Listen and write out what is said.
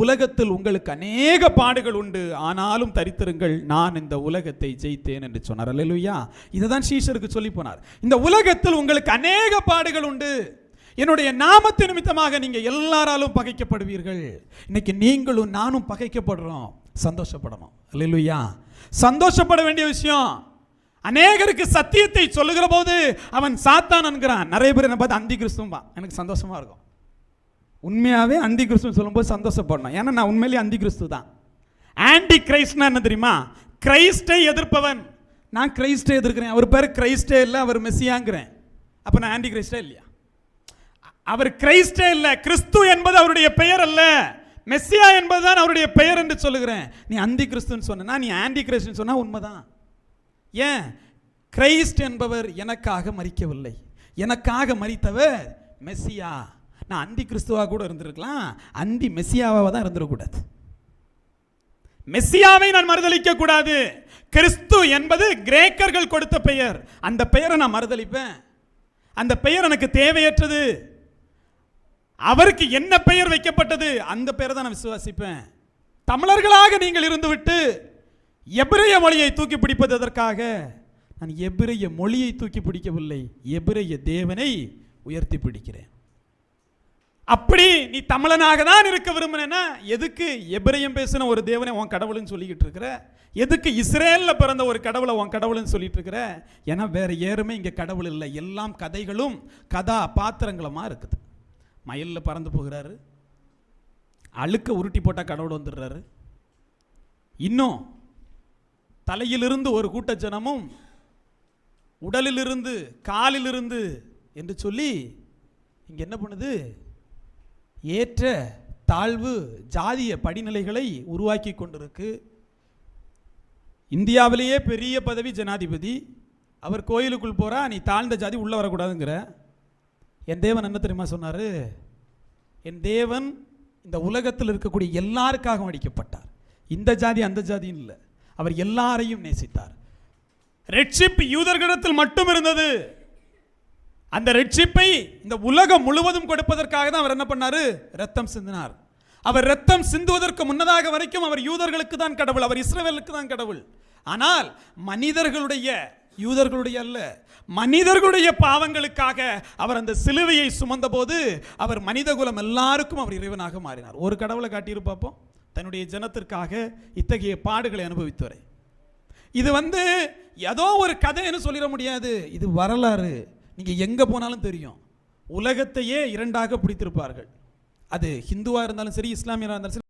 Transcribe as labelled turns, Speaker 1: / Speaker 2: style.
Speaker 1: உலகத்தில் உங்களுக்கு அநேக பாடுகள் உண்டு, ஆனாலும் தரித்திருங்கள், நான் இந்த உலகத்தை ஜெயித்தேன் என்று சொன்னார். அல்லேலூயா. இதுதான் சீஷருக்கு சொல்லி போனார். இந்த உலகத்தில் உங்களுக்கு அநேக பாடுகள் உண்டு, என்னுடைய நாமத்து நிமித்தமாக நீங்க எல்லாராலும் பகைக்கப்படுவீர்கள். இன்னைக்கு நீங்களும் நானும் பகைக்கப்படுறோம், சந்தோஷப்படணும். அல்லேலூயா. சந்தோஷப்பட வேண்டிய விஷயம். அநேகருக்கு சத்தியத்தை சொல்லுகிற போது அவன் சாத்தான் என்கிறான். நிறைய பேர் என்ன பார்த்து அந்தி கிறிஸ்துவா. எனக்கு சந்தோஷமா இருக்கும். உண்மையாவே அந்தி கிறிஸ்து சொல்லும்போது சந்தோஷப்படணும். ஏன்னா நான் உண்மையிலேயே அந்தி கிறிஸ்து தான். ஆன்டி கிரைஸ்ட்னா என்ன தெரியுமா? கிரைஸ்டை எதிர்ப்பவன். நான் கிரைஸ்டை எதிர்க்கிறேன். அவர் பேர் கிரைஸ்டே இல்லை, அவர் மெஸ்ஸியாங்கிறேன். அப்போ நான் ஆன்டி கிரைஸ்டே இல்லையா? அவர் கிரைஸ்டே இல்லை, கிறிஸ்து என்பது அவருடைய பெயர் அல்ல, மெஸ்ஸியா என்பதுதான் அவருடைய பெயர் என்று சொல்லுகிறேன். நீ அந்தி கிறிஸ்துன்னு சொன்னா, நீ ஆன்டி கிரைஸ்ட்னு சொன்னா உண்மைதான். ஏன்? கிரைஸ்ட் என்பவர் எனக்காக மரிக்கவில்லை, எனக்காக மரித்தவர் மெஸ்ஸியா. நான் அந்தி கிறிஸ்துவா கூட இருந்திருக்கலாம், அந்தி மெஸ்ஸியாவாக தான் இருந்திருக்கூடாது. மெஸ்ஸியாவை நான் மறுதலிக்க கூடாது. கிறிஸ்து என்பது கிரேக்கர்கள் கொடுத்த பெயர், அந்த பெயரை நான் மறுதலிப்பேன். அந்த பெயர் எனக்கு தேவையற்றது. அவருக்கு என்ன பெயர் வைக்கப்பட்டது அந்த பெயரை தான் நான் விசுவாசிப்பேன். தமிழர்களாக நீங்கள் இருந்துவிட்டு எபிரேய மொழியை தூக்கி பிடிப்பதற்காக நான் எபிரேய மொழியை தூக்கி பிடிக்கவில்லை, எபிரேய தேவனை உயர்த்தி பிடிக்கிறேன். அப்படி நீ தமிழனாக தான் இருக்க விரும்பினா எதுக்கு எபிரேயம் பேசின ஒரு தேவனை உன் கடவுள்னு சொல்லிக்கிட்டு இருக்கிற? எதுக்கு இஸ்ரேல்ல பிறந்த ஒரு கடவுளை உன் கடவுள்னு சொல்லிட்டு இருக்கிற? ஏன்னா வேற யாருமே இங்க கடவுள் இல்லை, எல்லாம் கதைகளும் கதா பாத்திரங்களுமா இருக்குது. மயில்ல பறந்து போகிறாரு, அழுக்க உருட்டி போட்டா கடவுள் வந்துடுறாரு. இன்னும் தலையிலிருந்து ஒரு கூட்ட ஜனமும் உடலிலிருந்து காலிலிருந்து என்று சொல்லி இங்க என்ன பண்ணுது? ஏற்ற தாழ்வு ஜாதிய படிநிலைகளை உருவாக்கி கொண்டிருக்கு. இந்தியாவிலேயே பெரிய பதவி ஜனாதிபதி. அவர் கோயிலுக்குள் போறா, நீ தாழ்ந்த ஜாதி உள்ள வரக்கூடாதுங்கிற. என் தேவன் என்ன தெரியுமா சொன்னாரு? என் தேவன் இந்த உலகத்தில் இருக்கக்கூடிய எல்லாருக்காக அடிக்கப்பட்டார். இந்த ஜாதி அந்த ஜாதியும் இல்லை, அவர் எல்லாரையும் நேசித்தார். ரட்சிப்பு யூதர்களிடத்தில் மட்டும் இருந்தது. அந்த ரட்சிப்பை இந்த உலகம் முழுவதும் கொடுப்பதற்காக தான் அவர் என்ன பண்ணாரு? ரத்தம் சிந்தினார். அவர் ரத்தம் சிந்துவதற்கு முன்னதாக வரைக்கும் அவர் யூதர்களுக்கு தான் கடவுள், அவர் இஸ்ரவேலுக்கு தான் கடவுள். ஆனால் மனிதர்களுடைய, யூதர்களுடைய அல்ல, மனிதர்களுடைய பாவங்களுக்காக அவர் அந்த சிலுவையை சுமந்த போது அவர் மனிதகுலம் எல்லாருக்கும் அவர் இறைவனாக மாறினார். ஒரு கடவுளை காட்டியிரு பார்ப்போம் தன்னுடைய ஜனத்திற்காக இத்தகைய பாடுகளை அனுபவித்தவரை. இது ஏதோ ஒரு கதைன்னு சொல்லிட முடியாது, இது வரலாறு. நீங்க எங்க போனாலும் தெரியும். உலகத்தையே இரண்டாக பிடித்திருப்பார்கள். அது ஹிந்துவா இருந்தாலும் சரி, இஸ்லாமியரா இருந்தாலும் சரி.